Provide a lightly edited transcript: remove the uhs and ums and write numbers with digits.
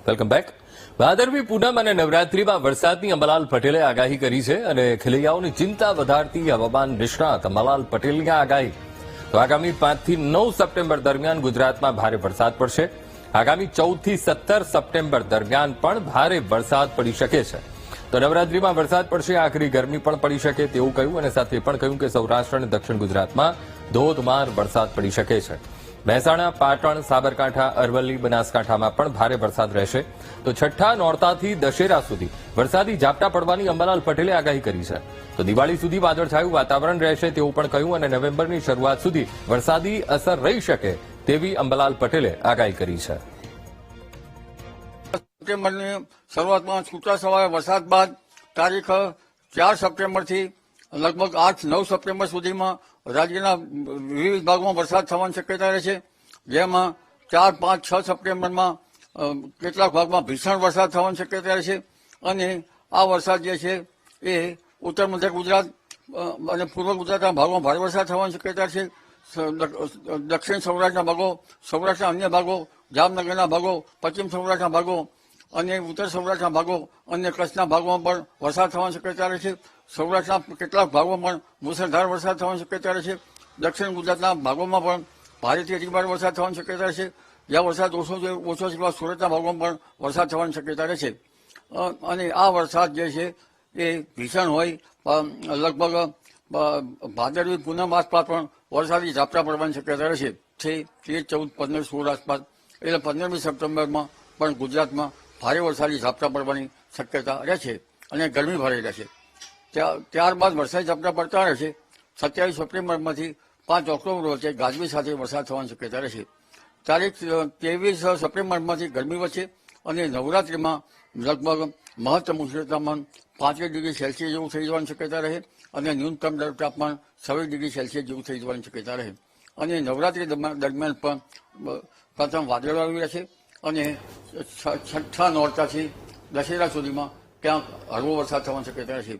Welcome back. Bhadarvi Poonam અને નવરાત્રીમાં વરસાદની અંબાલાલ પટેલે આગાહી કરી છે અને ખેલૈયાઓની ચિંતા વધારતી હવામાન નિષ્ણાત અંબાલાલ પટેલની આગાહી. તો આગામી 5 થી 9 સપ્ટેમ્બર દરમિયાન ગુજરાતમાં ભારે વરસાદ પડશે. આગામી 14 થી 17 સપ્ટેમ્બર દરમિયાન પણ ભારે વરસાદ પડી શકે છે. તો નવરાત્રીમાં વરસાદ પડશે, આખરી ગરમી પણ પડી શકે તેવું કહ્યું અને સાથે પણ કહ્યું કે સૌરાષ્ટ્ર અને દક્ષિણ ગુજરાતમાં ધોધમાર વરસાદ પડી શકે છે. મહેસાણા, પાટણ, સાબરકાંઠા, અરવલ્લી, બનાસકાંઠામાં પણ ભારે વરસાદ રહેશે. તો છઠ્ઠા નોરતાથી દશેરા સુધી વરસાદી ઝાપટા પડવાની અંબાલાલ પટેલે આગાહી કરી છે. તો દિવાળી સુધી વાદળછાયું વાતાવરણ રહેશે તેવું પણ કહ્યું અને નવેમ્બરની શરૂઆત સુધી વરસાદી અસર રહી શકે તેવી અંબાલાલ પટેલે આગાહી કરી છે. સપ્ટેમ્બરની શરૂઆતમાં છૂટા છવાયા વરસાદ બાદ તારીખ 4 સપ્ટેમ્બરથી લગભગ 8-9 સપ્ટેમ્બર સુધીમાં રાજ્યના વિવિધ ભાગમાં વરસાદ થવાની શક્યતા રહે છે. જેમાં 4, 5, 6 સપ્ટેમ્બરમાં કેટલાક ભાગમાં ભીષણ વરસાદ થવાની શક્યતા રહે છે અને આ વરસાદ જે છે એ ઉત્તર મધ્ય ગુજરાત અને પૂર્વ ગુજરાતના ભાગોમાં ભારે વરસાદ થવાની શક્યતા છે. દક્ષિણ સૌરાષ્ટ્રના ભાગો, સૌરાષ્ટ્રના અન્ય ભાગો, જામનગરના ભાગો, પશ્ચિમ સૌરાષ્ટ્રના ભાગો અને ઉત્તર સૌરાષ્ટ્રના ભાગો અને કચ્છના ભાગોમાં પણ વરસાદ થવાની શક્યતા રહે છે. સૌરાષ્ટ્રના કેટલાક ભાગોમાં પણ મુસળધાર વરસાદ થવાની શક્યતા રહે છે. દક્ષિણ ગુજરાતના ભાગોમાં પણ ભારેથી અતિભારે વરસાદ થવાની શક્યતા રહે છે. જ્યાં વરસાદ ઓછો છે એવા સુરતના ભાગોમાં પણ વરસાદ થવાની શક્યતા રહે છે. અને આ વરસાદ જે છે એ ભીષણ હોય, લગભગ ભાદરવી પૂનમ આસપાસ પણ વરસાદી ઝાપટા પડવાની શક્યતા રહે છે. 13, 14, 15, 16 આસપાસ એટલે 15મી સપ્ટેમ્બરમાં પણ ગુજરાતમાં ભારે વરસાદી ઝાપટા પડવાની શક્યતા રહે છે અને ગરમી ભારે રહેશે. ત્યારબાદ વરસાદી ઝાપટા પડતા રહેશે. 27 સપ્ટેમ્બરમાંથી 5 ઓક્ટોબર વચ્ચે ગાજવી સાથે વરસાદ થવાની શક્યતા રહેશે. તારીખ 23 સપ્ટેમ્બરમાંથી ગરમી વધશે અને નવરાત્રિમાં લગભગ મહત્તમ ઉષ્ણતામાન તાપમાન 35 ડિગ્રી સેલ્સિયસ જેવું થઈ જવાની શક્યતા રહે અને ન્યૂનતમ તાપમાન 26 ડિગ્રી સેલ્સિયસ જેવું થઈ જવાની શક્યતા રહે. અને નવરાત્રિ દરમિયાન પણ પ્રથમ વાદળવાળું રહેશે અને છઠ્ઠા નોરતાથી દશેરા સુધીમાં ક્યાંક હળવો વરસાદ થવાની શક્યતા રહેશે.